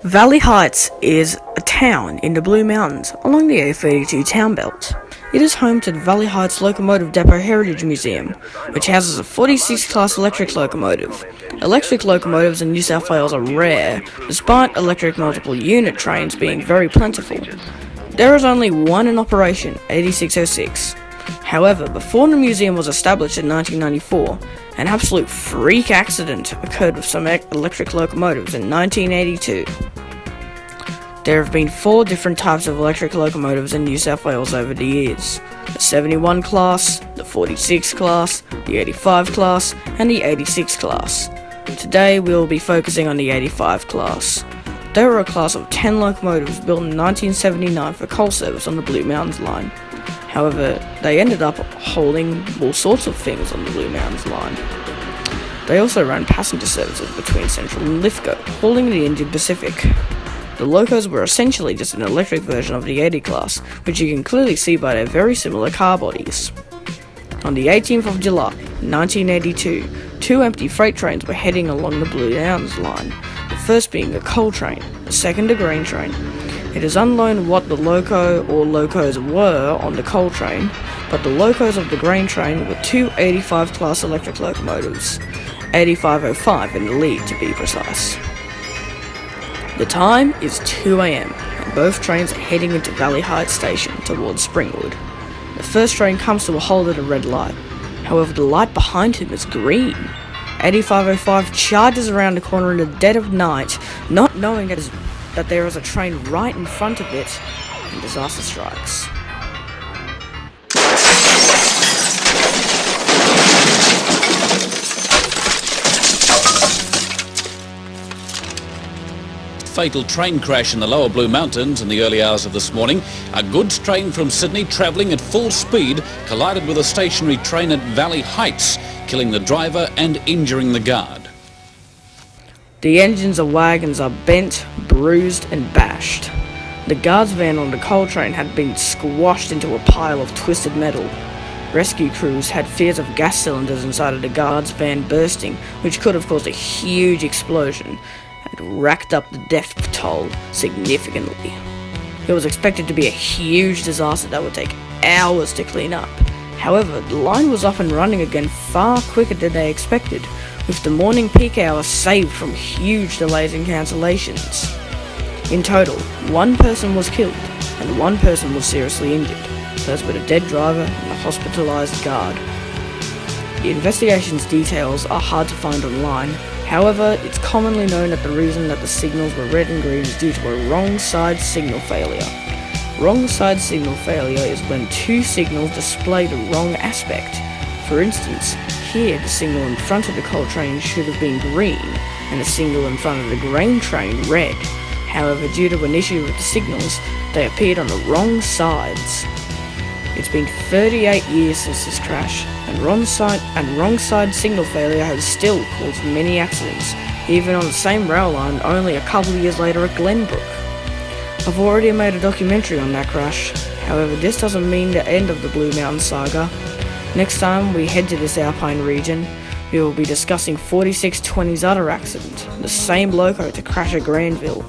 Valley Heights is a town in the Blue Mountains along the A32 town belt. It is home to the Valley Heights Locomotive Depot Heritage Museum, which houses a 46 class electric locomotive. Electric locomotives in New South Wales are rare, despite electric multiple unit trains being very plentiful. There is only one in operation, 8606. However, before the museum was established in 1994, an absolute freak accident occurred with some electric locomotives in 1982. There have been 4 different types of electric locomotives in New South Wales over the years: the 71 class, the 46 class, the 85 class, and the 86 class. Today we will be focusing on the 85 class. They were a class of 10 locomotives built in 1979 for coal service on the Blue Mountains line. However, they ended up holding all sorts of things on the Blue Mountains line. They also ran passenger services between Central and Lithgow, hauling the Indian Pacific. The locos were essentially just an electric version of the 80 class, which you can clearly see by their very similar car bodies. On the 18th of July, 1982, 2 empty freight trains were heading along the Blue Mountains line, the first being a coal train, the second a grain train. It is unknown what the loco or locos were on the coal train, but the locos of the grain train were 2 85 class electric locomotives, 8505 in the lead to be precise. The time is 2 a.m. and both trains are heading into Valley Heights Station towards Springwood. The first train comes to a halt at a red light. However, the light behind him is green. 8505 charges around the corner in the dead of night, not knowing that there is a train right in front of it, and disaster strikes. Fatal train crash in the lower Blue Mountains in the early hours of this morning. A goods train from Sydney travelling at full speed collided with a stationary train at Valley Heights, killing the driver and injuring the guard. The engines of wagons are bent, bruised and bashed. The guard's van on the coal train had been squashed into a pile of twisted metal. Rescue crews had fears of gas cylinders inside of the guard's van bursting, which could have caused a huge explosion and racked up the death toll significantly. It was expected to be a huge disaster that would take hours to clean up. However, the line was up and running again far quicker than they expected, with the morning peak hour saved from huge delays and cancellations. In total, 1 person was killed and 1 person was seriously injured, those were the dead driver and the hospitalised guard. The investigation's details are hard to find online. However, it's commonly known that the reason that the signals were red and green is due to a wrong side signal failure. Wrong side signal failure is when 2 signals display the wrong aspect. For instance, here the signal in front of the coal train should have been green and the signal in front of the grain train red. However, due to an issue with the signals, they appeared on the wrong sides. It's been 38 years since this crash, and wrong side signal failure has still caused many accidents, even on the same rail line only a couple of years later at Glenbrook. I've already made a documentary on that crash. However, this doesn't mean the end of the Blue Mountain saga. Next time we head to this alpine region, we will be discussing 4620's other accident, the same loco to crash at Granville.